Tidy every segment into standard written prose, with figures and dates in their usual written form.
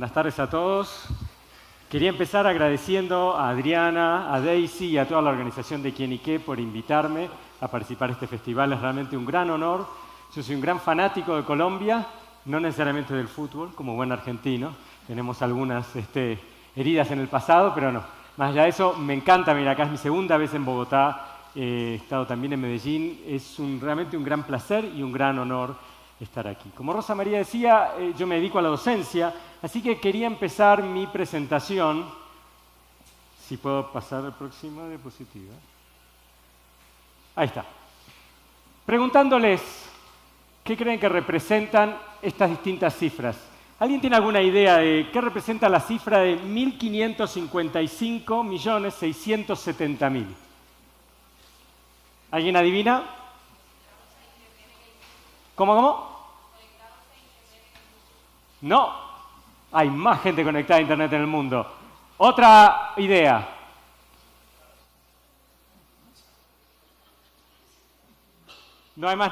Buenas tardes a todos. Quería empezar agradeciendo a Adriana, a Daisy y a toda la organización de Quién y Qué por invitarme a participar de este festival. Es realmente un gran honor. Yo soy un gran fanático de Colombia, no necesariamente del fútbol, como buen argentino. Tenemos algunas heridas en el pasado, pero no. Más allá de eso, me encanta venir acá. Es mi segunda vez en Bogotá. He estado también en Medellín. Es realmente un gran placer y un gran honor estar aquí. Como Rosa María decía, yo me dedico a la docencia, así que quería empezar mi presentación. Si puedo pasar la próxima diapositiva. Ahí está. Preguntándoles, ¿qué creen que representan estas distintas cifras? ¿Alguien tiene alguna idea de qué representa la cifra de 1.555.670.000? ¿Alguien adivina? ¿Cómo? No, hay más gente conectada a Internet en el mundo. Otra idea. No hay más.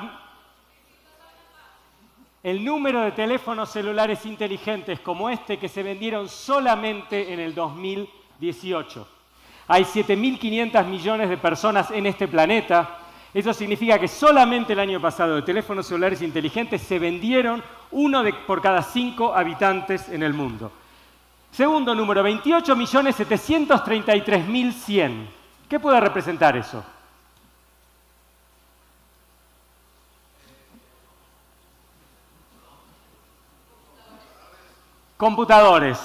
El número de teléfonos celulares inteligentes como este que se vendieron solamente en el 2018. Hay 7.500 millones de personas en este planeta. Eso significa que solamente el año pasado de teléfonos celulares inteligentes se vendieron uno por cada 5 habitantes en el mundo. Segundo número, 28.733.100. ¿Qué puede representar eso? Computadores.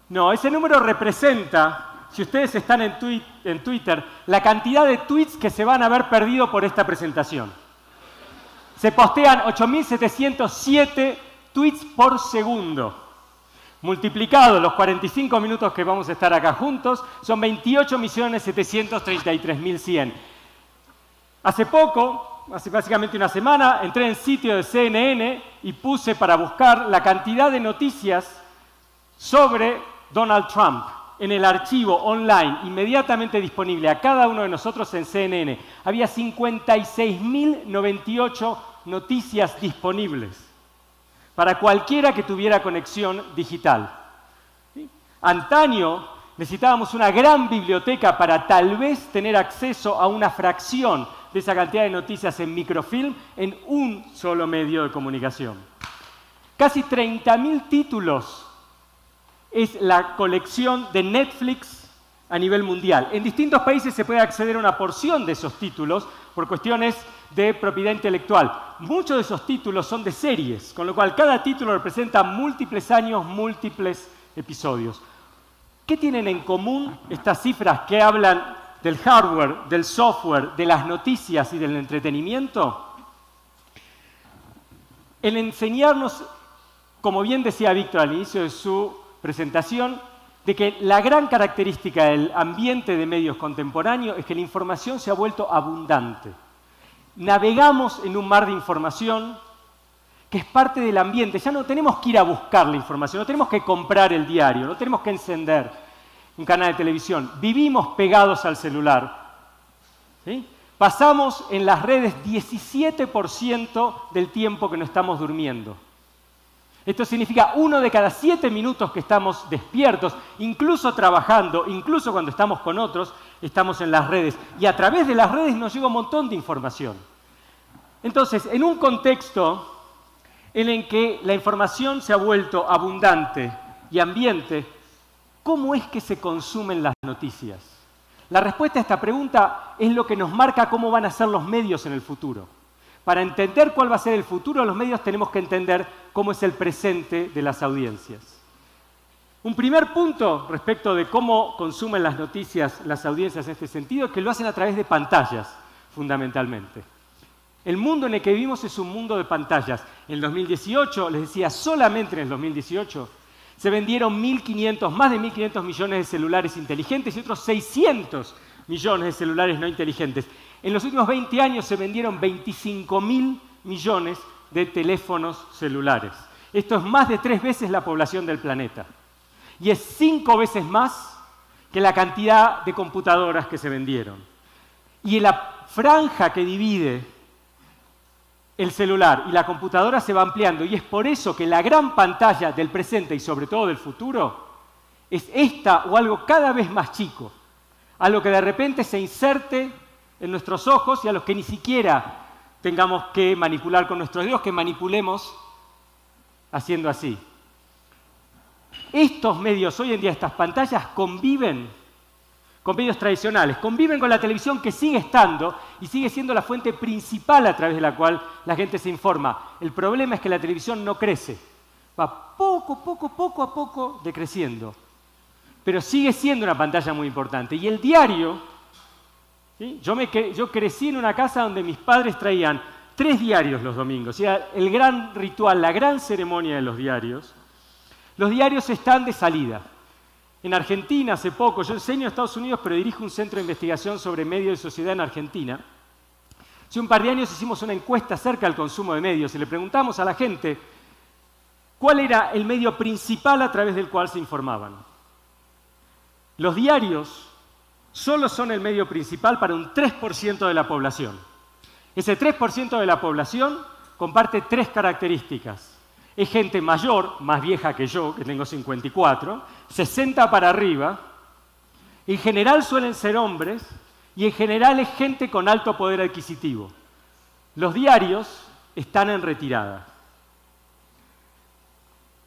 No, ese número representa, si ustedes están en Twitter, la cantidad de tweets que se van a haber perdido por esta presentación. Se postean 8.707 tweets por segundo. Multiplicado los 45 minutos que vamos a estar acá juntos, son 28.733.100. Hace poco, hace básicamente una semana, entré en el sitio de CNN y puse para buscar la cantidad de noticias sobre Donald Trump en el archivo online inmediatamente disponible a cada uno de nosotros en CNN. Había 56.098 noticias disponibles para cualquiera que tuviera conexión digital. ¿Sí? Antaño necesitábamos una gran biblioteca para tal vez tener acceso a una fracción de esa cantidad de noticias en microfilm en un solo medio de comunicación. Casi 30.000 títulos es la colección de Netflix a nivel mundial. En distintos países se puede acceder a una porción de esos títulos por cuestiones de propiedad intelectual. Muchos de esos títulos son de series, con lo cual cada título representa múltiples años, múltiples episodios. ¿Qué tienen en común estas cifras que hablan del hardware, del software, de las noticias y del entretenimiento? El enseñarnos, como bien decía Víctor al inicio de su presentación, de que la gran característica del ambiente de medios contemporáneo es que la información se ha vuelto abundante. Navegamos en un mar de información que es parte del ambiente. Ya no tenemos que ir a buscar la información, no tenemos que comprar el diario, no tenemos que encender un canal de televisión. Vivimos pegados al celular. ¿Sí? Pasamos en las redes 17% del tiempo que no estamos durmiendo. Esto significa 1 de cada 7 minutos que estamos despiertos, incluso trabajando, incluso cuando estamos con otros, estamos en las redes. Y a través de las redes nos llega un montón de información. Entonces, en un contexto en el que la información se ha vuelto abundante y ambiente, ¿cómo es que se consumen las noticias? La respuesta a esta pregunta es lo que nos marca cómo van a ser los medios en el futuro. Para entender cuál va a ser el futuro de los medios tenemos que entender cómo es el presente de las audiencias. Un primer punto respecto de cómo consumen las noticias las audiencias en este sentido es que lo hacen a través de pantallas, fundamentalmente. El mundo en el que vivimos es un mundo de pantallas. En el 2018, les decía, solamente en el 2018, se vendieron más de 1.500 millones de celulares inteligentes y otros 600 millones de celulares no inteligentes. En los últimos 20 años se vendieron 25.000 millones de teléfonos celulares. Esto es más de 3 veces la población del planeta. Y es 5 veces más que la cantidad de computadoras que se vendieron. Y en la franja que divide el celular y la computadora se va ampliando, y es por eso que la gran pantalla del presente y sobre todo del futuro es esta o algo cada vez más chico, algo que de repente se inserte en nuestros ojos y a los que ni siquiera tengamos que manipular con nuestros dedos, que manipulemos haciendo así. Estos medios hoy en día, estas pantallas, conviven con medios tradicionales, conviven con la televisión, que sigue estando y sigue siendo la fuente principal a través de la cual la gente se informa. El problema es que la televisión no crece, va poco a poco decreciendo, pero sigue siendo una pantalla muy importante. Y el diario, ¿sí? Yo crecí en una casa donde mis padres traían 3 diarios los domingos, era el gran ritual, la gran ceremonia de los diarios. Los diarios están de salida. En Argentina, hace poco, yo enseño en Estados Unidos, pero dirijo un centro de investigación sobre medios y sociedad en Argentina. Hace un par de años hicimos una encuesta acerca del consumo de medios y le preguntamos a la gente cuál era el medio principal a través del cual se informaban. Los diarios solo son el medio principal para un 3% de la población. Ese 3% de la población comparte 3 características. Es gente mayor, más vieja que yo, que tengo 54, 60 para arriba. En general suelen ser hombres y en general es gente con alto poder adquisitivo. Los diarios están en retirada.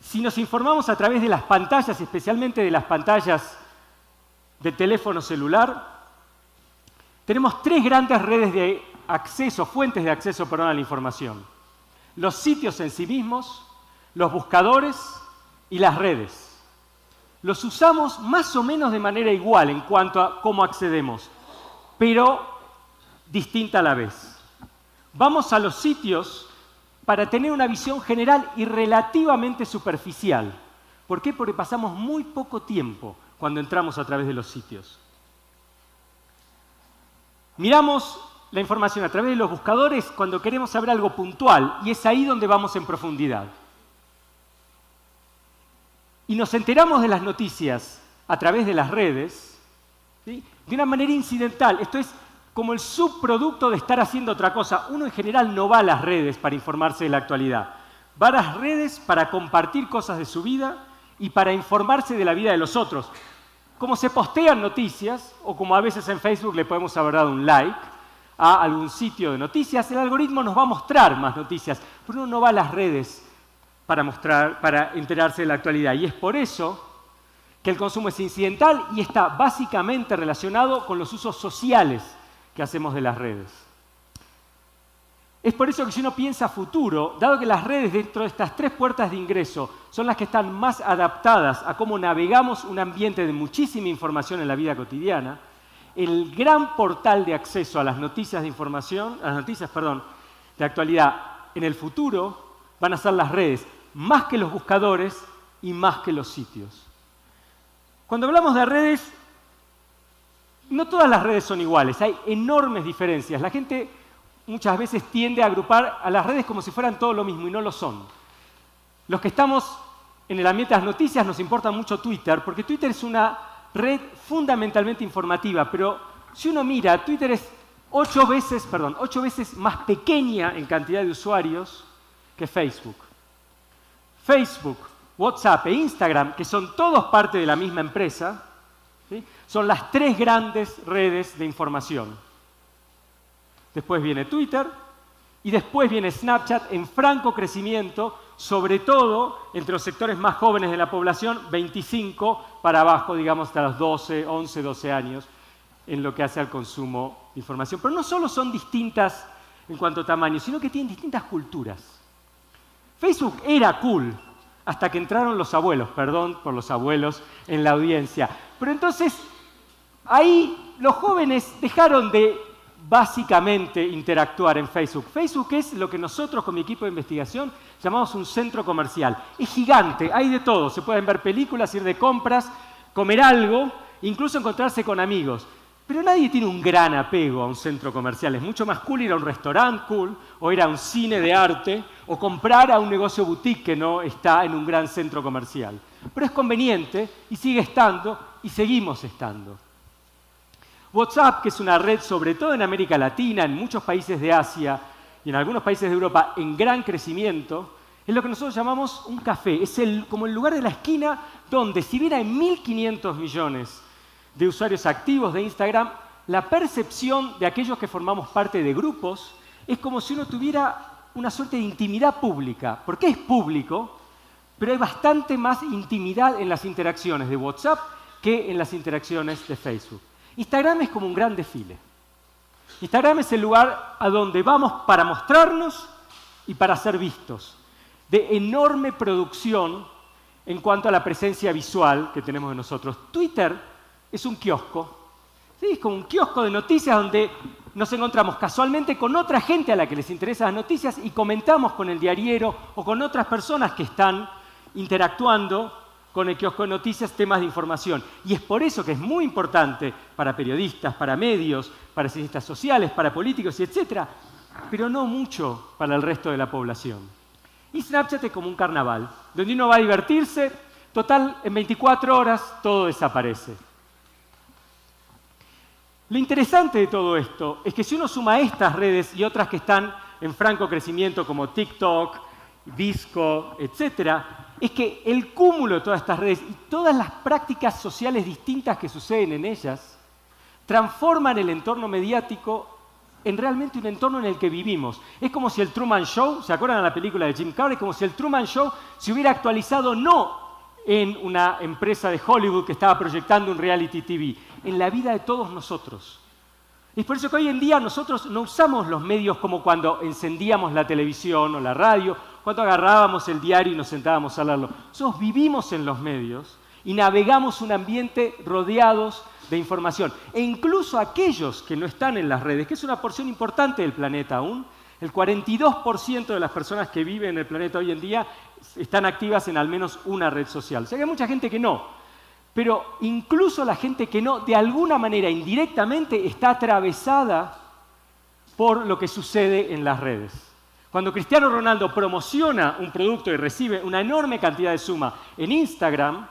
Si nos informamos a través de las pantallas, especialmente de las pantallas de teléfono celular, tenemos 3 grandes redes de acceso, fuentes de acceso, a la información. Los sitios en sí mismos, los buscadores y las redes. Los usamos más o menos de manera igual en cuanto a cómo accedemos, pero distinta a la vez. Vamos a los sitios para tener una visión general y relativamente superficial. ¿Por qué? Porque pasamos muy poco tiempo cuando entramos a través de los sitios. Miramos la información a través de los buscadores cuando queremos saber algo puntual, y es ahí donde vamos en profundidad. Y nos enteramos de las noticias a través de las redes, ¿sí?, de una manera incidental. Esto es como el subproducto de estar haciendo otra cosa. Uno en general no va a las redes para informarse de la actualidad. Va a las redes para compartir cosas de su vida y para informarse de la vida de los otros. Como se postean noticias, o como a veces en Facebook le podemos haber dado un like a algún sitio de noticias, el algoritmo nos va a mostrar más noticias, pero uno no va a las redes para enterarse de la actualidad. Y es por eso que el consumo es incidental y está básicamente relacionado con los usos sociales que hacemos de las redes. Es por eso que si uno piensa a futuro, dado que las redes dentro de estas 3 puertas de ingreso son las que están más adaptadas a cómo navegamos un ambiente de muchísima información en la vida cotidiana, el gran portal de acceso a las noticias de actualidad en el futuro van a ser las redes, más que los buscadores y más que los sitios. Cuando hablamos de redes, no todas las redes son iguales, hay enormes diferencias. La gente muchas veces tiende a agrupar a las redes como si fueran todo lo mismo, y no lo son. Los que estamos en el ambiente de las noticias nos importa mucho Twitter, porque Twitter es una red fundamentalmente informativa, pero si uno mira, Twitter es 8 veces más pequeña en cantidad de usuarios que Facebook. Facebook, WhatsApp e Instagram, que son todos parte de la misma empresa, ¿sí?, son las 3 grandes redes de información. Después viene Twitter y después viene Snapchat en franco crecimiento, sobre todo entre los sectores más jóvenes de la población, 25 para abajo, digamos hasta los 11, 12 años, en lo que hace al consumo de información. Pero no solo son distintas en cuanto a tamaño, sino que tienen distintas culturas. Facebook era cool hasta que entraron los abuelos, perdón por los abuelos en la audiencia. Pero entonces, ahí los jóvenes dejaron de básicamente interactuar en Facebook. Facebook es lo que nosotros con mi equipo de investigación llamamos un centro comercial. Es gigante, hay de todo. Se pueden ver películas, ir de compras, comer algo, incluso encontrarse con amigos. Pero nadie tiene un gran apego a un centro comercial. Es mucho más cool ir a un restaurante cool, o ir a un cine de arte, o comprar a un negocio boutique que no está en un gran centro comercial. Pero es conveniente y sigue estando y seguimos estando. WhatsApp, que es una red sobre todo en América Latina, en muchos países de Asia y y en algunos países de Europa en gran crecimiento, es lo que nosotros llamamos un café. Es como el lugar de la esquina donde, si bien hay 1.500 millones de usuarios activos de Instagram, la percepción de aquellos que formamos parte de grupos es como si uno tuviera una suerte de intimidad pública. Porque es público, pero hay bastante más intimidad en las interacciones de WhatsApp que en las interacciones de Facebook. Instagram es como un gran desfile. Instagram es el lugar a donde vamos para mostrarnos y para ser vistos, de enorme producción en cuanto a la presencia visual que tenemos de nosotros. Twitter es un kiosco, ¿sí? Es como un kiosco de noticias donde nos encontramos casualmente con otra gente a la que les interesan las noticias y comentamos con el diariero o con otras personas que están interactuando con el kiosco de noticias temas de información. Y es por eso que es muy importante para periodistas, para medios, para cientistas sociales, para políticos, etc., pero no mucho para el resto de la población. Y Snapchat es como un carnaval, donde uno va a divertirse, total, en 24 horas todo desaparece. Lo interesante de todo esto es que si uno suma estas redes y otras que están en franco crecimiento como TikTok, Visco, etc., es que el cúmulo de todas estas redes y todas las prácticas sociales distintas que suceden en ellas transforman el entorno mediático en realmente un entorno en el que vivimos. Es como si el Truman Show, ¿se acuerdan de la película de Jim Carrey? Como si el Truman Show se hubiera actualizado no en una empresa de Hollywood que estaba proyectando un reality TV, en la vida de todos nosotros. Es por eso que hoy en día nosotros no usamos los medios como cuando encendíamos la televisión o la radio, cuando agarrábamos el diario y nos sentábamos a leerlo. Nosotros vivimos en los medios y navegamos un ambiente rodeados de información. E incluso aquellos que no están en las redes, que es una porción importante del planeta aún, el 42% de las personas que viven en el planeta hoy en día están activas en al menos una red social. O sea que hay mucha gente que no. Pero incluso la gente que no, de alguna manera, indirectamente, está atravesada por lo que sucede en las redes. Cuando Cristiano Ronaldo promociona un producto y recibe una enorme cantidad de suma en Instagram,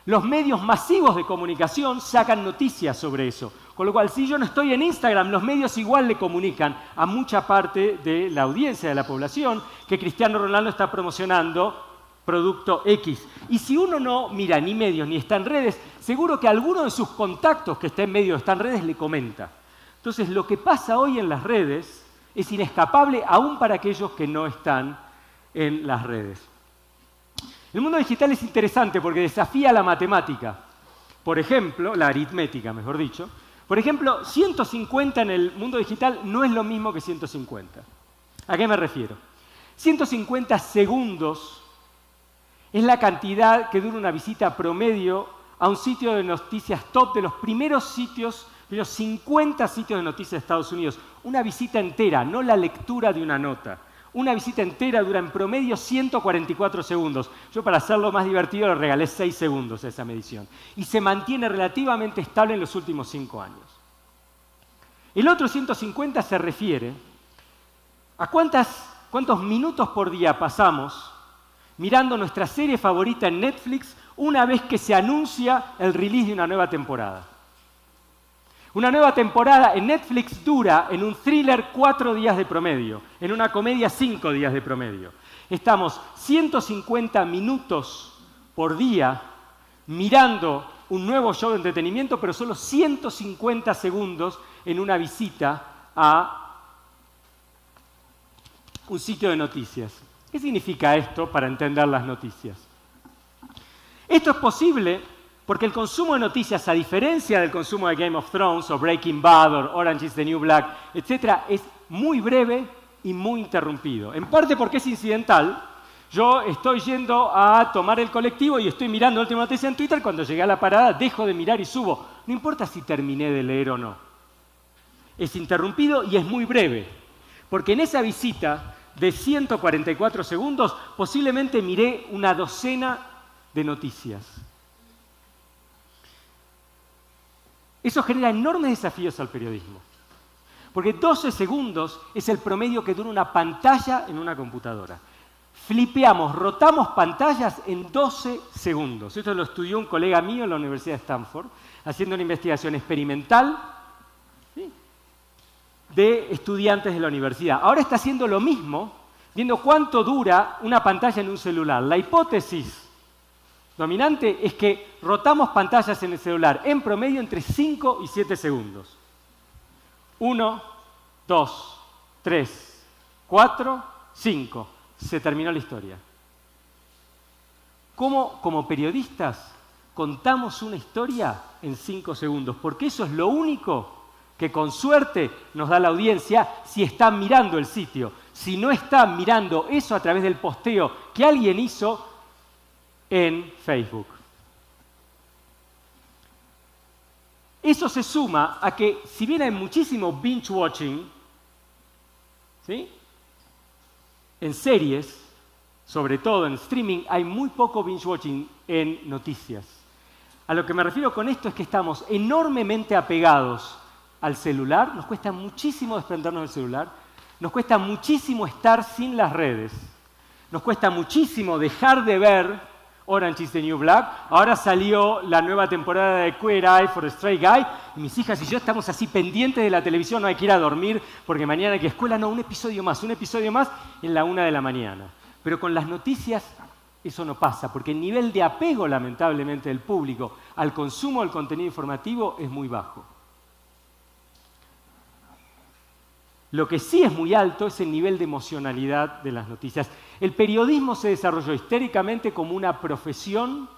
los medios masivos de comunicación sacan noticias sobre eso. Con lo cual, si yo no estoy en Instagram, los medios igual le comunican a mucha parte de la audiencia, de la población, que Cristiano Ronaldo está promocionando producto X. Y si uno no mira ni medios ni está en redes, seguro que alguno de sus contactos que está en medios o está en redes le comenta. Entonces, lo que pasa hoy en las redes es inescapable aún para aquellos que no están en las redes. El mundo digital es interesante porque desafía la matemática. Por ejemplo, la aritmética, mejor dicho. Por ejemplo, 150 en el mundo digital no es lo mismo que 150. ¿A qué me refiero? 150 segundos es la cantidad que dura una visita promedio a un sitio de noticias top de los primeros sitios, de los 50 sitios de noticias de Estados Unidos. Una visita entera, no la lectura de una nota. Una visita entera dura en promedio 144 segundos. Yo, para hacerlo más divertido, le regalé 6 segundos a esa medición. Y se mantiene relativamente estable en los últimos 5 años. El otro 150 se refiere a cuántos minutos por día pasamos mirando nuestra serie favorita en Netflix una vez que se anuncia el release de una nueva temporada. Una nueva temporada en Netflix dura en un thriller 4 días de promedio, en una comedia 5 días de promedio. Estamos 150 minutos por día mirando un nuevo show de entretenimiento, pero solo 150 segundos en una visita a un sitio de noticias. ¿Qué significa esto para entender las noticias? Esto es posible porque el consumo de noticias, a diferencia del consumo de Game of Thrones o Breaking Bad o Orange is the New Black, etc., es muy breve y muy interrumpido. En parte porque es incidental. Yo estoy yendo a tomar el colectivo y estoy mirando la última noticia en Twitter. Cuando llegué a la parada, dejo de mirar y subo. No importa si terminé de leer o no. Es interrumpido y es muy breve. Porque en esa visita de 144 segundos, posiblemente miré una docena de noticias. Eso genera enormes desafíos al periodismo. Porque 12 segundos es el promedio que dura una pantalla en una computadora. Flipeamos, rotamos pantallas en 12 segundos. Esto lo estudió un colega mío en la Universidad de Stanford, haciendo una investigación experimental, ¿sí?, de estudiantes de la universidad. Ahora está haciendo lo mismo, viendo cuánto dura una pantalla en un celular. La hipótesis dominante es que rotamos pantallas en el celular en promedio entre 5 y 7 segundos. 1, 2, 3, 4, 5. Se terminó la historia. ¿Cómo, como periodistas, contamos una historia en 5 segundos? Porque eso es lo único que con suerte nos da la audiencia si están mirando el sitio. Si no están mirando eso a través del posteo que alguien hizo en Facebook. Eso se suma a que, si bien hay muchísimo binge watching, ¿sí?, en series, sobre todo en streaming, hay muy poco binge watching en noticias. A lo que me refiero con esto es que estamos enormemente apegados al celular, nos cuesta muchísimo desprendernos del celular, nos cuesta muchísimo estar sin las redes, nos cuesta muchísimo dejar de ver Orange is the New Black. Ahora salió la nueva temporada de Queer Eye for a Straight Guy. Y mis hijas y yo estamos así pendientes de la televisión, no hay que ir a dormir porque mañana hay que escuela, no, un episodio más, en la 1 de la mañana. Pero con las noticias eso no pasa, porque el nivel de apego, lamentablemente, del público al consumo del contenido informativo es muy bajo. Lo que sí es muy alto es el nivel de emocionalidad de las noticias. El periodismo se desarrolló históricamente como una profesión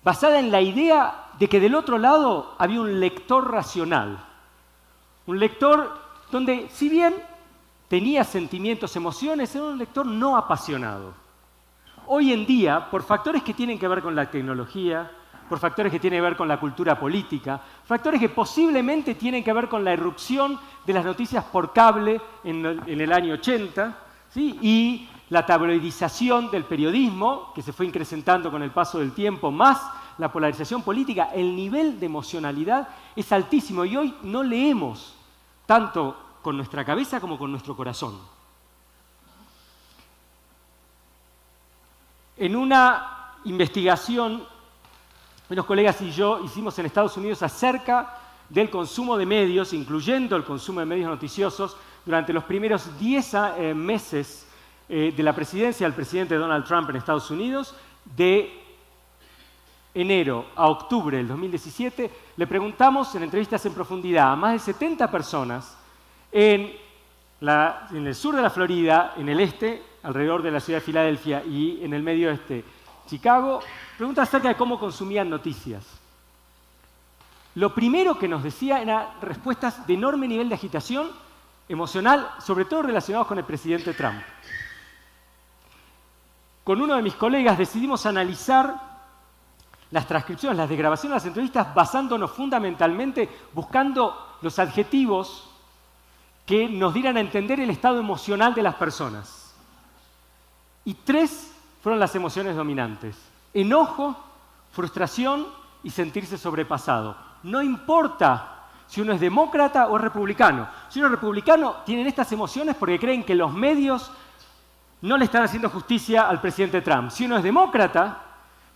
basada en la idea de que del otro lado había un lector racional. Un lector donde, si bien tenía sentimientos, emociones, era un lector no apasionado. Hoy en día, por factores que tienen que ver con la tecnología, por factores que tienen que ver con la cultura política, factores que posiblemente tienen que ver con la irrupción de las noticias por cable en el año 80, ¿sí?, y la tabloidización del periodismo, que se fue incrementando con el paso del tiempo, más la polarización política, el nivel de emocionalidad es altísimo y hoy no leemos tanto con nuestra cabeza como con nuestro corazón. En una investigación, unos colegas y yo hicimos en Estados Unidos acerca del consumo de medios, incluyendo el consumo de medios noticiosos, durante los primeros 10 meses de la presidencia del presidente Donald Trump en Estados Unidos, de enero a octubre del 2017, le preguntamos en entrevistas en profundidad a más de 70 personas en el sur de la Florida, en el este, alrededor de la ciudad de Filadelfia, y en el medio oeste, Chicago, preguntas acerca de cómo consumían noticias. Lo primero que nos decía eran respuestas de enorme nivel de agitación emocional, sobre todo relacionados con el presidente Trump. Con uno de mis colegas decidimos analizar las transcripciones, las desgrabaciones de las entrevistas, basándonos fundamentalmente, buscando los adjetivos que nos dieran a entender el estado emocional de las personas. Y 3 fueron las emociones dominantes: enojo, frustración y sentirse sobrepasado. No importa si uno es demócrata o es republicano. Si uno es republicano, tienen estas emociones porque creen que los medios no le están haciendo justicia al presidente Trump. Si uno es demócrata,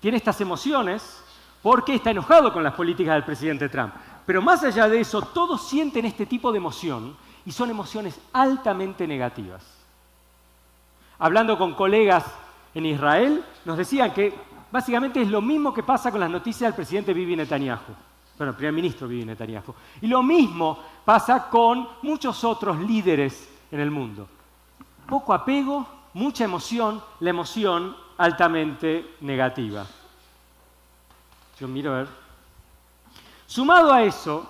tiene estas emociones porque está enojado con las políticas del presidente Trump. Pero más allá de eso, todos sienten este tipo de emoción y son emociones altamente negativas. Hablando con colegas en Israel, nos decían que básicamente es lo mismo que pasa con las noticias del presidente Bibi Netanyahu. Bueno, el primer ministro Bibi Netanyahu. Y lo mismo pasa con muchos otros líderes en el mundo. Poco apego, mucha emoción, la emoción altamente negativa. Yo miro a ver. Sumado a eso,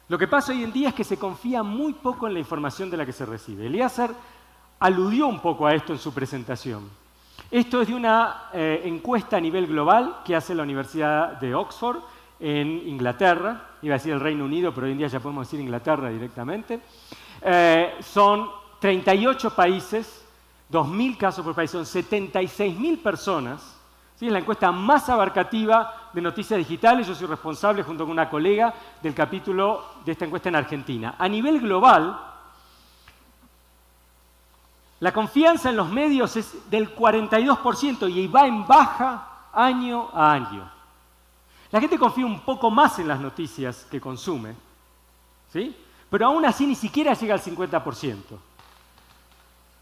lo que pasa hoy en día es que se confía muy poco en la información de la que se recibe. Eliezer aludió un poco a esto en su presentación. Esto es de una encuesta a nivel global que hace la Universidad de Oxford en Inglaterra. Iba a decir el Reino Unido, pero hoy en día ya podemos decir Inglaterra directamente. Son 38 países, 2.000 casos por país, son 76.000 personas. ¿Sí? Es la encuesta más abarcativa de noticias digitales. Yo soy responsable, junto con una colega, del capítulo de esta encuesta en Argentina. A nivel global, la confianza en los medios es del 42% y va en baja año a año. La gente confía un poco más en las noticias que consume, ¿sí? Pero aún así ni siquiera llega al 50%.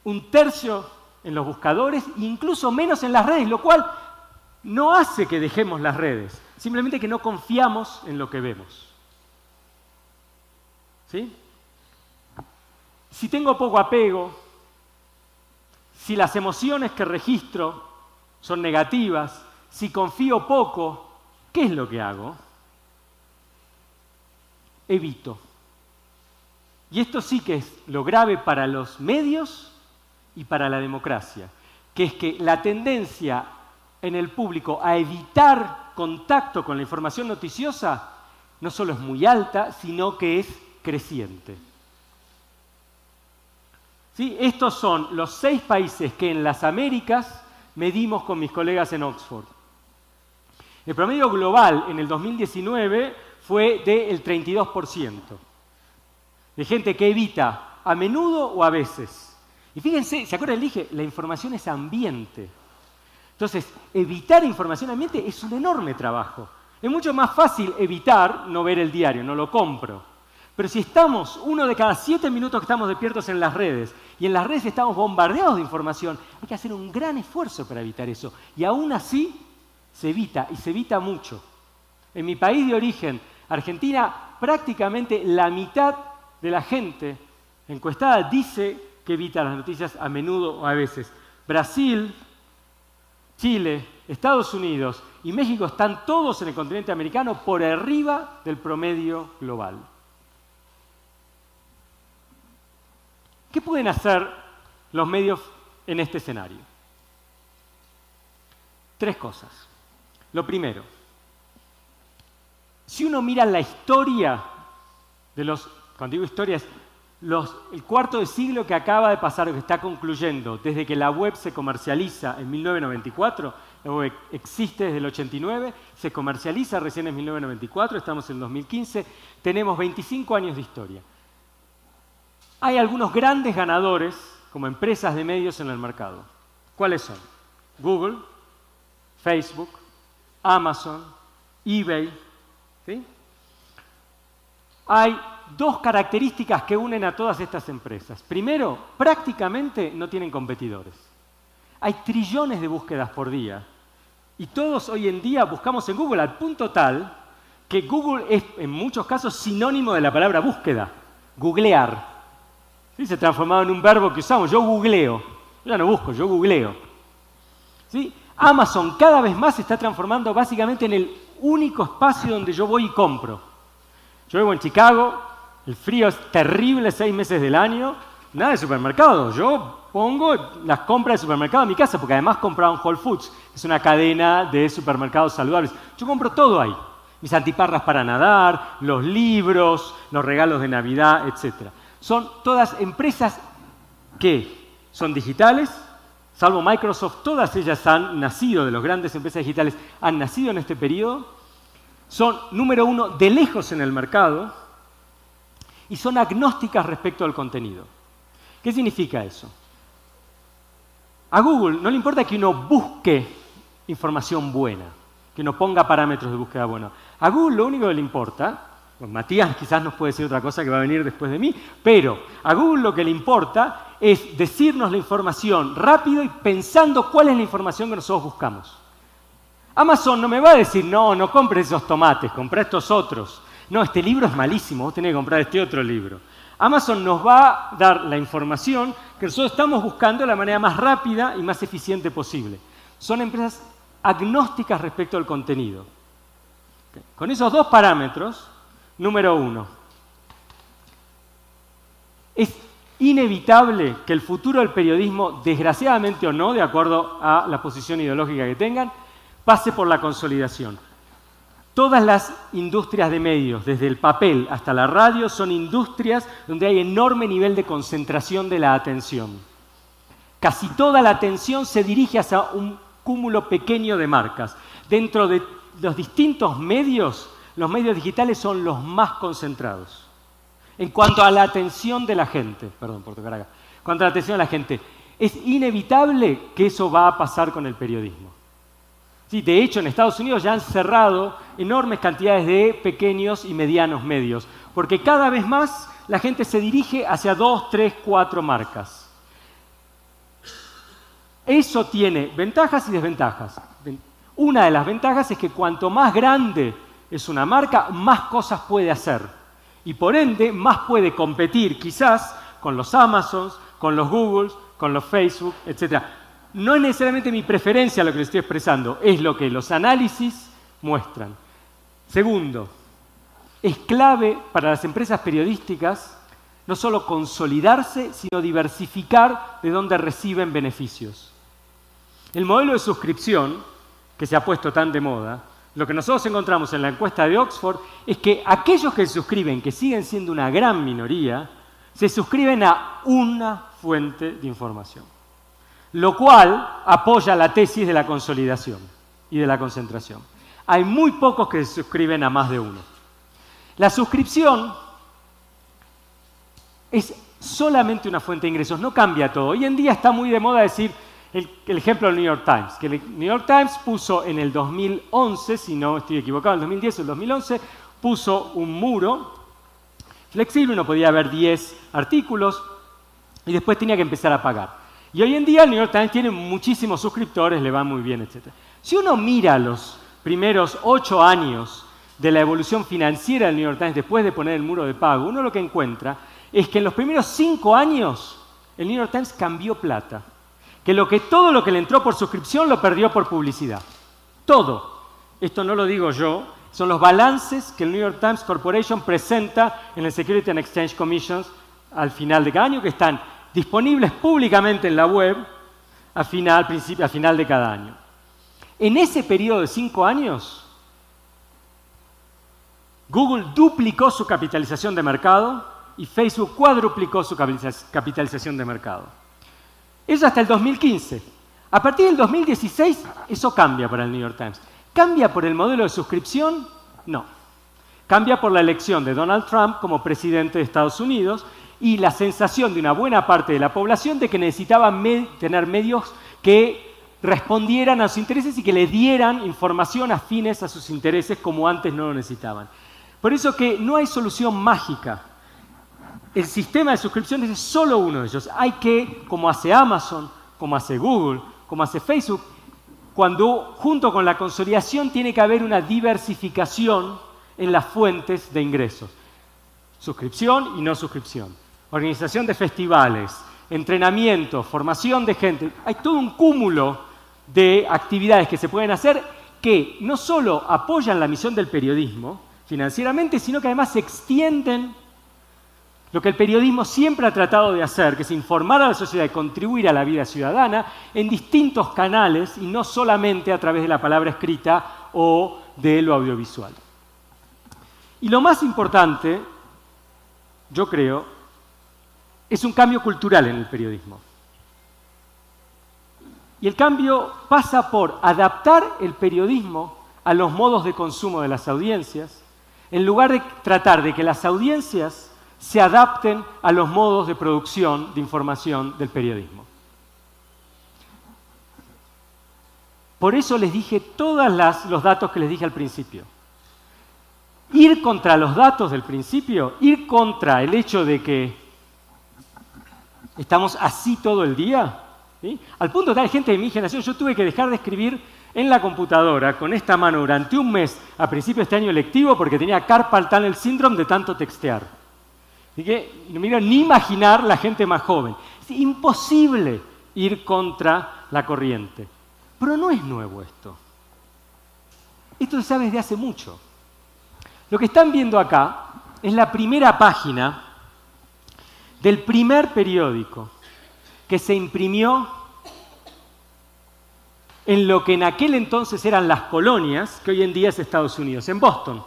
Un tercio en los buscadores, incluso menos en las redes, lo cual no hace que dejemos las redes, simplemente que no confiamos en lo que vemos. ¿Sí? Si tengo poco apego, si las emociones que registro son negativas, si confío poco, ¿qué es lo que hago? Evito. Y esto sí que es lo grave para los medios y para la democracia, que es que la tendencia en el público a evitar contacto con la información noticiosa no solo es muy alta, sino que es creciente. ¿Sí? Estos son los 6 países que en las Américas medimos con mis colegas en Oxford. El promedio global en el 2019 fue del 32%, de gente que evita a menudo o a veces. Y fíjense, ¿se acuerdan? Dije, la información es ambiente. Entonces, evitar información ambiente es un enorme trabajo. Es mucho más fácil evitar no ver el diario, no lo compro. Pero si estamos, 1 de cada 7 minutos que estamos despiertos en las redes, y en las redes estamos bombardeados de información, hay que hacer un gran esfuerzo para evitar eso. Y aún así, se evita, y se evita mucho. En mi país de origen, Argentina, prácticamente la mitad de la gente encuestada dice que evita las noticias a menudo o a veces. Brasil, Chile, Estados Unidos y México están todos en el continente americano por arriba del promedio global. ¿Qué pueden hacer los medios en este escenario? 3 cosas. Lo primero, si uno mira la historia de los, cuando digo historia es el cuarto de siglo que acaba de pasar, que está concluyendo, desde que la web se comercializa en 1994, la web existe desde el 89, se comercializa recién en 1994, estamos en 2015, tenemos 25 años de historia. Hay algunos grandes ganadores como empresas de medios en el mercado. ¿Cuáles son? Google, Facebook, Amazon, eBay. ¿Sí? Hay 2 características que unen a todas estas empresas. Primero, prácticamente no tienen competidores. Hay trillones de búsquedas por día. Y todos hoy en día buscamos en Google al punto tal que Google es en muchos casos sinónimo de la palabra búsqueda. Googlear. ¿Sí? Se ha transformado en un verbo que usamos. Yo googleo. Yo ya no busco, yo googleo. ¿Sí? Amazon cada vez más se está transformando básicamente en el único espacio donde yo voy y compro. Yo vivo en Chicago, el frío es terrible 6 meses del año, nada de supermercado. Yo pongo las compras de supermercado en mi casa, porque además compraba en Whole Foods, que es una cadena de supermercados saludables. Yo compro todo ahí. Mis antiparras para nadar, los libros, los regalos de Navidad, etc. Son todas empresas que son digitales, salvo Microsoft, todas ellas han nacido, de las grandes empresas digitales, han nacido en este periodo, son, número 1, de lejos en el mercado, y son agnósticas respecto al contenido. ¿Qué significa eso? A Google no le importa que uno busque información buena, que uno ponga parámetros de búsqueda buenos. A Google lo único que le importa, bueno, Matías quizás nos puede decir otra cosa que va a venir después de mí, pero a Google lo que le importa es decirnos la información rápido y pensando cuál es la información que nosotros buscamos. Amazon no me va a decir, no compres esos tomates, compra estos otros. No, este libro es malísimo, vos tenés que comprar este otro libro. Amazon nos va a dar la información que nosotros estamos buscando de la manera más rápida y más eficiente posible. Son empresas agnósticas respecto al contenido. Con esos 2 parámetros, número 1, es inevitable que el futuro del periodismo, desgraciadamente o no, de acuerdo a la posición ideológica que tengan, pase por la consolidación. Todas las industrias de medios, desde el papel hasta la radio, son industrias donde hay enorme nivel de concentración de la atención. Casi toda la atención se dirige hacia un cúmulo pequeño de marcas. Dentro de los distintos medios, los medios digitales son los más concentrados. En cuanto a la atención de la gente, perdón por tocar acá, en cuanto a la atención de la gente, es inevitable que eso va a pasar con el periodismo. Sí, de hecho, en Estados Unidos ya han cerrado enormes cantidades de pequeños y medianos medios, porque cada vez más la gente se dirige hacia 2, 3, 4 marcas. Eso tiene ventajas y desventajas. Una de las ventajas es que cuanto más grande es una marca, más cosas puede hacer. Y por ende, más puede competir quizás con los Amazons, con los Googles, con los Facebook, etc. No es necesariamente mi preferencia lo que les estoy expresando, es lo que los análisis muestran. Segundo, es clave para las empresas periodísticas no solo consolidarse, sino diversificar de dónde reciben beneficios. El modelo de suscripción, que se ha puesto tan de moda, lo que nosotros encontramos en la encuesta de Oxford es que aquellos que se suscriben, que siguen siendo una gran minoría, se suscriben a una fuente de información, lo cual apoya la tesis de la consolidación y de la concentración. Hay muy pocos que se suscriben a más de uno. La suscripción es solamente una fuente de ingresos, no cambia todo. Hoy en día está muy de moda decir el ejemplo del New York Times, que el New York Times puso en el 2011, si no estoy equivocado, en el 2010 o el 2011, puso un muro flexible, uno podía ver 10 artículos y después tenía que empezar a pagar. Y hoy en día el New York Times tiene muchísimos suscriptores, le va muy bien, etc. Si uno mira los primeros 8 años de la evolución financiera del New York Times después de poner el muro de pago, uno lo que encuentra es que en los primeros 5 años el New York Times cambió plata. Que todo lo que le entró por suscripción lo perdió por publicidad. Todo. Esto no lo digo yo, son los balances que el New York Times Corporation presenta en el Securities and Exchange Commission al final de cada año, que están disponibles públicamente en la web a final de cada año. En ese periodo de 5 años, Google duplicó su capitalización de mercado y Facebook cuadruplicó su capitalización de mercado. Eso hasta el 2015. A partir del 2016, eso cambia para el New York Times. ¿Cambia por el modelo de suscripción? No. Cambia por la elección de Donald Trump como presidente de Estados Unidos y la sensación de una buena parte de la población de que necesitaban tener medios que respondieran a sus intereses y que le dieran información afines a sus intereses como antes no lo necesitaban. Por eso que no hay solución mágica. El sistema de suscripciones es solo uno de ellos. Hay que, como hace Amazon, como hace Google, como hace Facebook, cuando junto con la consolidación tiene que haber una diversificación en las fuentes de ingresos. Suscripción y no suscripción. Organización de festivales, entrenamiento, formación de gente. Hay todo un cúmulo de actividades que se pueden hacer que no solo apoyan la misión del periodismo financieramente, sino que además se extienden lo que el periodismo siempre ha tratado de hacer, que es informar a la sociedad y contribuir a la vida ciudadana en distintos canales y no solamente a través de la palabra escrita o de lo audiovisual. Y lo más importante, yo creo, es un cambio cultural en el periodismo. Y el cambio pasa por adaptar el periodismo a los modos de consumo de las audiencias, en lugar de tratar de que las audiencias se adapten a los modos de producción de información del periodismo. Por eso les dije todos los datos que les dije al principio. Ir contra los datos del principio, ir contra el hecho de que estamos así todo el día, ¿sí? Al punto de que hay gente de mi generación, yo tuve que dejar de escribir en la computadora con esta mano durante un mes a principio de este año lectivo porque tenía carpal tunnel syndrome de tanto textear. Así que no me quiero ni imaginar la gente más joven. Es imposible ir contra la corriente. Pero no es nuevo esto. Esto se sabe desde hace mucho. Lo que están viendo acá es la primera página del primer periódico que se imprimió en lo que en aquel entonces eran las colonias, que hoy en día es Estados Unidos, en Boston.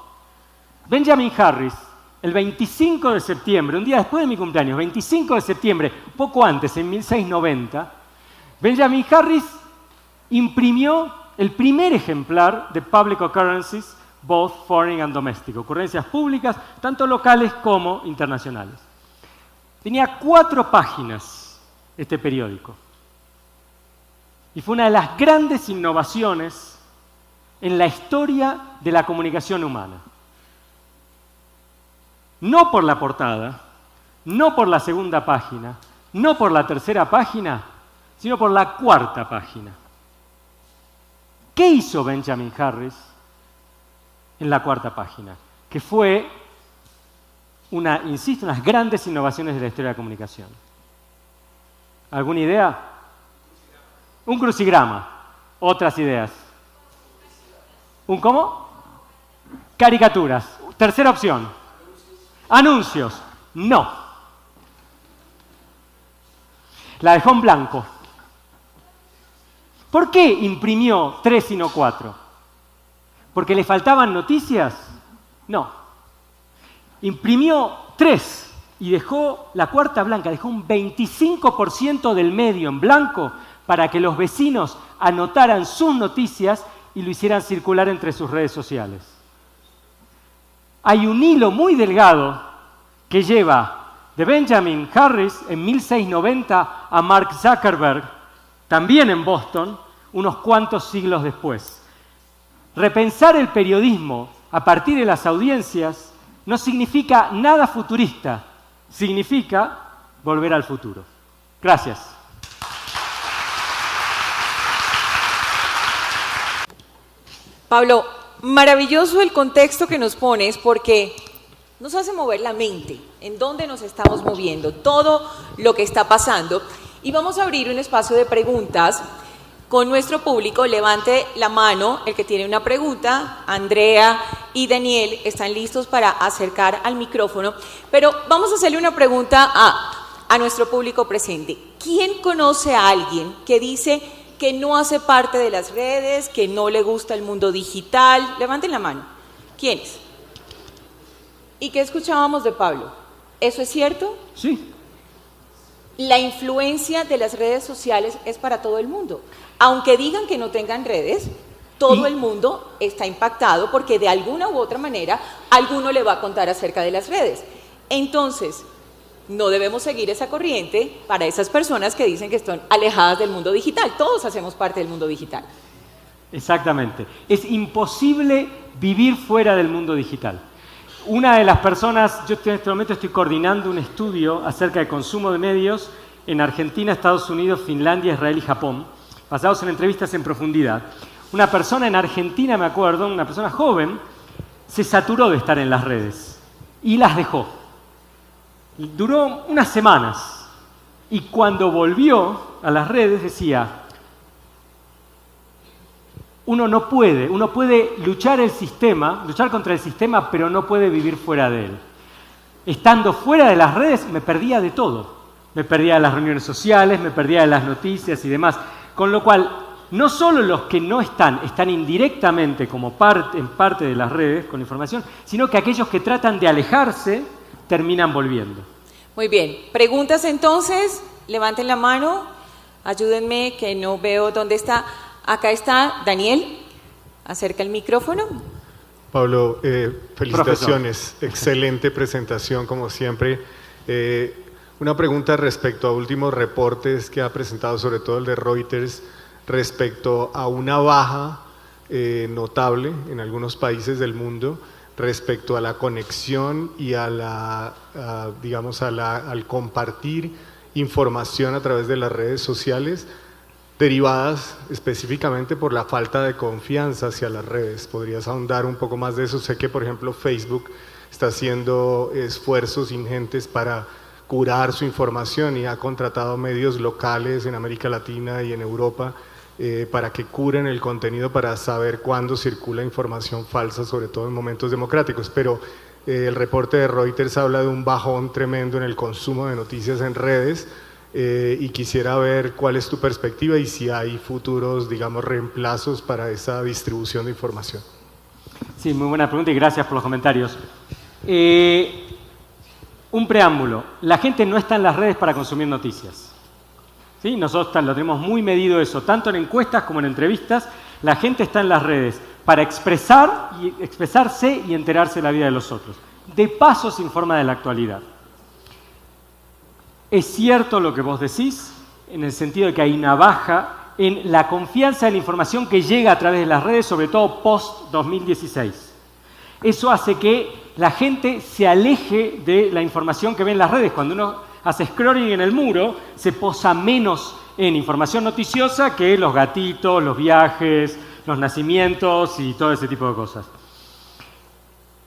Benjamin Harris, el 25 de septiembre, un día después de mi cumpleaños, 25 de septiembre, poco antes, en 1690, Benjamin Harris imprimió el primer ejemplar de Public Occurrences, both foreign and domestic, ocurrencias públicas, tanto locales como internacionales. Tenía 4 páginas este periódico. Y fue una de las grandes innovaciones en la historia de la comunicación humana. no por la portada, no por la segunda página, no por la tercera página, sino por la cuarta página. ¿Qué hizo Benjamin Harris en la cuarta página? Que fue, insisto, unas grandes innovaciones de la historia de la comunicación. ¿Alguna idea? Un crucigrama. Otras ideas. ¿Un cómo? Caricaturas. Tercera opción. Anuncios. No. La dejó en blanco. ¿Por qué imprimió 3 y no 4? ¿Porque le faltaban noticias? No. Imprimió 3 y dejó la cuarta blanca, dejó un 25% del medio en blanco para que los vecinos anotaran sus noticias y lo hicieran circular entre sus redes sociales. Hay un hilo muy delgado que lleva de Benjamin Harris en 1690 a Mark Zuckerberg, también en Boston, unos cuantos siglos después. Repensar el periodismo a partir de las audiencias no significa nada futurista, significa volver al futuro. Gracias. Pablo, maravilloso el contexto que nos pones porque nos hace mover la mente, en dónde nos estamos moviendo, todo lo que está pasando. Y vamos a abrir un espacio de preguntas con nuestro público. Levante la mano el que tiene una pregunta. Andrea y Daniel están listos para acercar al micrófono. Pero vamos a hacerle una pregunta a nuestro público presente. ¿Quién conoce a alguien que dice que no hace parte de las redes, que no le gusta el mundo digital? Levanten la mano. ¿Quiénes? ¿Y qué escuchábamos de Pablo? ¿Eso es cierto? Sí. La influencia de las redes sociales es para todo el mundo. Aunque digan que no tengan redes, todo el mundo está impactado porque de alguna u otra manera alguno le va a contar acerca de las redes. Entonces, no debemos seguir esa corriente para esas personas que dicen que están alejadas del mundo digital. Todos hacemos parte del mundo digital. Exactamente. Es imposible vivir fuera del mundo digital. Una de las personas, yo en este momento estoy coordinando un estudio acerca del consumo de medios en Argentina, Estados Unidos, Finlandia, Israel y Japón, basados en entrevistas en profundidad. Una persona en Argentina, me acuerdo, una persona joven, se saturó de estar en las redes y las dejó. Duró unas semanas y cuando volvió a las redes decía: uno puede luchar contra el sistema, pero no puede vivir fuera de él. Estando fuera de las redes me perdía de todo. Me perdía de las reuniones sociales, me perdía de las noticias y demás. Con lo cual, no solo los que no están indirectamente como en parte de las redes con información, sino que aquellos que tratan de alejarse terminan volviendo. Muy bien. ¿Preguntas entonces? Levanten la mano. Ayúdenme que no veo dónde está. Acá está Daniel. Acerca el micrófono. Pablo, felicitaciones. Profesor. Excelente presentación, como siempre. Una pregunta respecto a últimos reportes que ha presentado, sobre todo el de Reuters, respecto a una baja notable en algunos países del mundo respecto a la conexión y a al compartir información a través de las redes sociales, derivadas específicamente por la falta de confianza hacia las redes. ¿Podrías ahondar un poco más de eso? Sé que, por ejemplo, Facebook está haciendo esfuerzos ingentes para curar su información y ha contratado medios locales en América Latina y en Europa para que curen el contenido para saber cuándo circula información falsa, sobre todo en momentos democráticos. Pero el reporte de Reuters habla de un bajón tremendo en el consumo de noticias en redes. Y quisiera ver cuál es tu perspectiva y si hay futuros, digamos, reemplazos para esa distribución de información. Sí, muy buena pregunta y gracias por los comentarios. Un preámbulo. La gente no está en las redes para consumir noticias. ¿Sí? Nosotros lo tenemos muy medido eso, tanto en encuestas como en entrevistas. La gente está en las redes para expresarse y enterarse de la vida de los otros. De paso se informa de la actualidad. Es cierto lo que vos decís, en el sentido de que hay una baja en la confianza en la información que llega a través de las redes, sobre todo post-2016. Eso hace que la gente se aleje de la información que ve en las redes. Cuando uno hace scrolling en el muro, se posa menos en información noticiosa que los gatitos, los viajes, los nacimientos y todo ese tipo de cosas.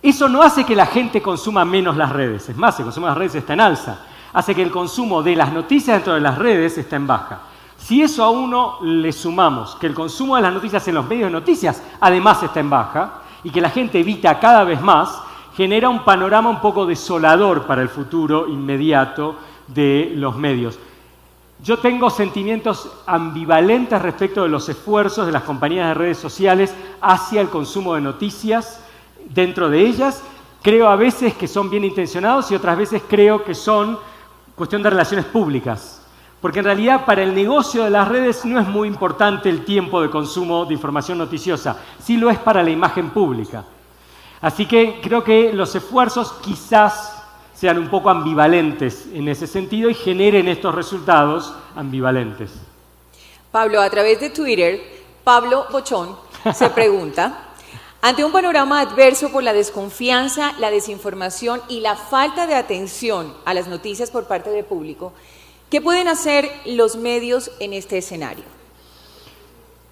Eso no hace que la gente consuma menos las redes. Es más, el consumo de las redes está en alza. Hace que el consumo de las noticias dentro de las redes está en baja. Si eso a uno le sumamos que el consumo de las noticias en los medios de noticias además está en baja y que la gente evita cada vez más, genera un panorama un poco desolador para el futuro inmediato de los medios. Yo tengo sentimientos ambivalentes respecto de los esfuerzos de las compañías de redes sociales hacia el consumo de noticias dentro de ellas. Creo a veces que son bien intencionados y otras veces creo que son cuestión de relaciones públicas. Porque en realidad para el negocio de las redes no es muy importante el tiempo de consumo de información noticiosa, sí lo es para la imagen pública. Así que creo que los esfuerzos quizás sean un poco ambivalentes en ese sentido y generen estos resultados ambivalentes. Pablo, a través de Twitter, Pablo Bochón se pregunta, ante un panorama adverso por la desconfianza, la desinformación y la falta de atención a las noticias por parte del público, ¿qué pueden hacer los medios en este escenario?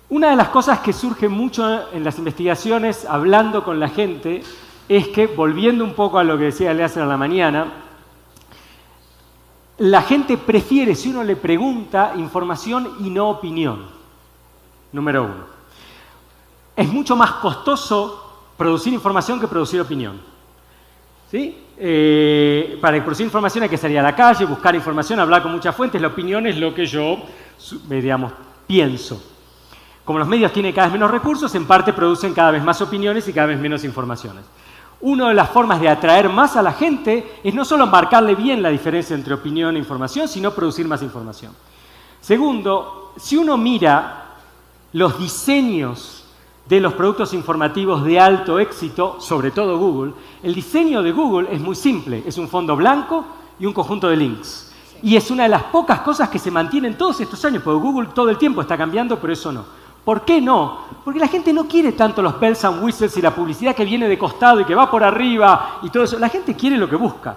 Una de las cosas que surge mucho en las investigaciones, hablando con la gente, es que, volviendo un poco a lo que decía Eleazar a la mañana, la gente prefiere, si uno le pregunta, información y no opinión. Número uno. Es mucho más costoso producir información que producir opinión. ¿Sí? Para producir información hay que salir a la calle, buscar información, hablar con muchas fuentes. La opinión es lo que yo, digamos, pienso. Como los medios tienen cada vez menos recursos, en parte producen cada vez más opiniones y cada vez menos informaciones. Una de las formas de atraer más a la gente es no solo marcarle bien la diferencia entre opinión e información, sino producir más información. Segundo, si uno mira los diseños de los productos informativos de alto éxito, sobre todo Google, el diseño de Google es muy simple, es un fondo blanco y un conjunto de links. Y es una de las pocas cosas que se mantienen todos estos años, porque Google todo el tiempo está cambiando, pero eso no. ¿Por qué no? Porque la gente no quiere tanto los bells and whistles y la publicidad que viene de costado y que va por arriba y todo eso. La gente quiere lo que busca.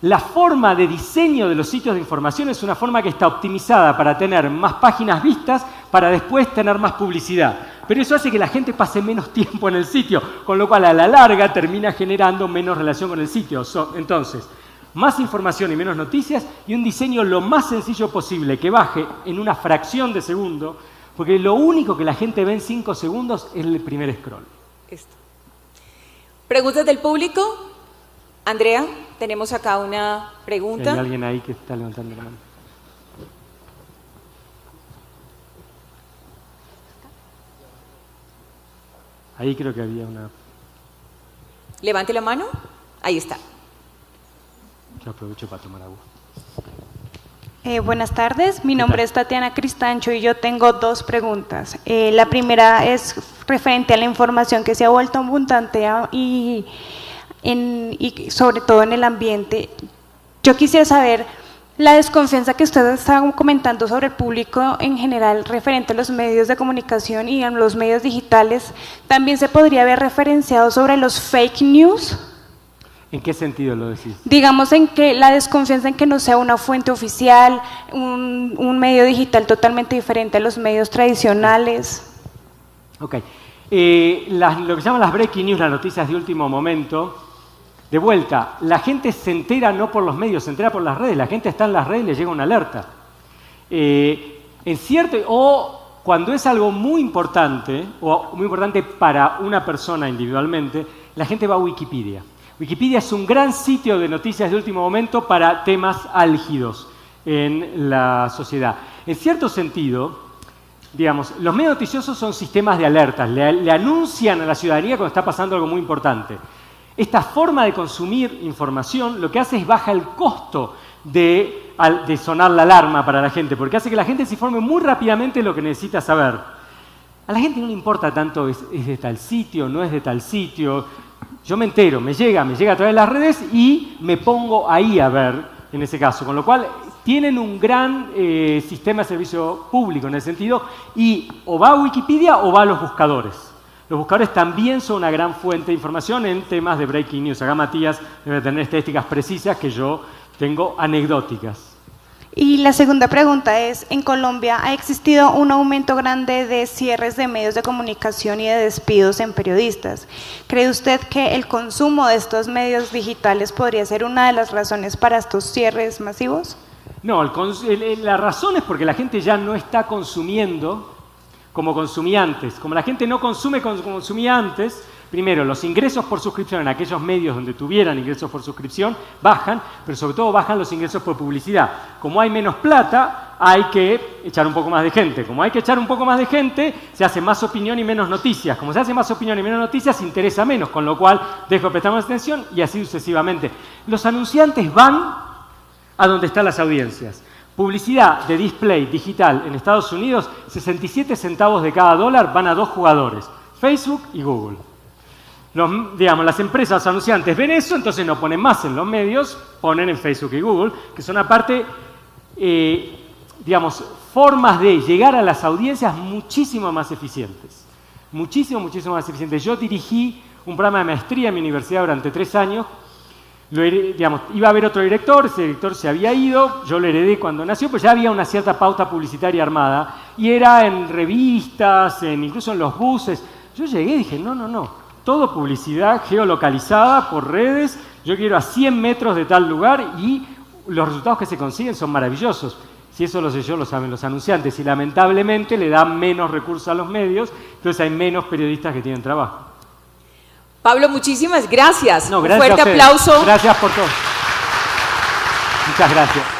La forma de diseño de los sitios de información es una forma que está optimizada para tener más páginas vistas, para después tener más publicidad. Pero eso hace que la gente pase menos tiempo en el sitio, con lo cual a la larga termina generando menos relación con el sitio. Entonces, más información y menos noticias y un diseño lo más sencillo posible, que baje en una fracción de segundo, porque lo único que la gente ve en 5 segundos es el primer scroll. Esto. ¿Preguntas del público? Andrea, tenemos acá una pregunta. ¿Hay alguien ahí que está levantando la mano? Ahí creo que había una... Levante la mano. Ahí está. Yo aprovecho para tomar agua. Buenas tardes, mi nombre es Tatiana Cristancho y yo tengo 2 preguntas. La primera es referente a la información que se ha vuelto abundante y sobre todo en el ambiente. Yo quisiera saber la desconfianza que ustedes estaban comentando sobre el público en general referente a los medios de comunicación y a los medios digitales, ¿también se podría haber referenciado sobre los fake news? ¿En qué sentido lo decís? Digamos en que la desconfianza en que no sea una fuente oficial, un medio digital totalmente diferente a los medios tradicionales. Ok. Lo que se llaman las breaking news, las noticias de último momento, de vuelta, la gente se entera no por los medios, se entera por las redes. La gente está en las redes y le llega una alerta. O cuando es algo muy importante, o muy importante para una persona individualmente, la gente va a Wikipedia. Wikipedia es un gran sitio de noticias de último momento para temas álgidos en la sociedad. En cierto sentido, digamos, los medios noticiosos son sistemas de alertas, le anuncian a la ciudadanía cuando está pasando algo muy importante. Esta forma de consumir información lo que hace es baja el costo de sonar la alarma para la gente, porque hace que la gente se informe muy rápidamente de lo que necesita saber. A la gente no le importa tanto es de tal sitio, no es de tal sitio. Yo me entero, me llega a través de las redes y me pongo ahí a ver, en ese caso. Con lo cual, tienen un gran sistema de servicio público en ese sentido y o va a Wikipedia o va a los buscadores. Los buscadores también son una gran fuente de información en temas de breaking news. Acá Matías debe tener estadísticas precisas que yo tengo anecdóticas. Y la segunda pregunta es, en Colombia ha existido un aumento grande de cierres de medios de comunicación y de despidos en periodistas. ¿Cree usted que el consumo de estos medios digitales podría ser una de las razones para estos cierres masivos? No, la razón es porque la gente ya no está consumiendo como consumía antes. Como la gente no consume como consumía antes, primero, los ingresos por suscripción en aquellos medios donde tuvieran ingresos por suscripción bajan, pero sobre todo bajan los ingresos por publicidad. Como hay menos plata, hay que echar un poco más de gente. Como hay que echar un poco más de gente, se hace más opinión y menos noticias. Como se hace más opinión y menos noticias, se interesa menos, con lo cual dejo de prestar más atención y así sucesivamente. Los anunciantes van a donde están las audiencias. Publicidad de display digital en Estados Unidos, 67 centavos de cada dólar van a 2 jugadores, Facebook y Google. Las empresas anunciantes ven eso, entonces no ponen más en los medios, ponen en Facebook y Google, que son aparte, formas de llegar a las audiencias muchísimo más eficientes. Muchísimo más eficientes. Yo dirigí un programa de maestría en mi universidad durante 3 años. Iba a haber otro director, ese director se había ido, yo lo heredé cuando nació, pues ya había una cierta pauta publicitaria armada, y era en revistas, incluso en los buses. Yo llegué y dije, no, todo publicidad geolocalizada por redes, yo quiero a 100 metros de tal lugar, y los resultados que se consiguen son maravillosos. Si eso lo sé yo, lo saben los anunciantes, y lamentablemente le dan menos recursos a los medios, entonces hay menos periodistas que tienen trabajo. Pablo, muchísimas gracias. No, Un gracias fuerte a ustedes. aplauso. Gracias por todo. Muchas gracias.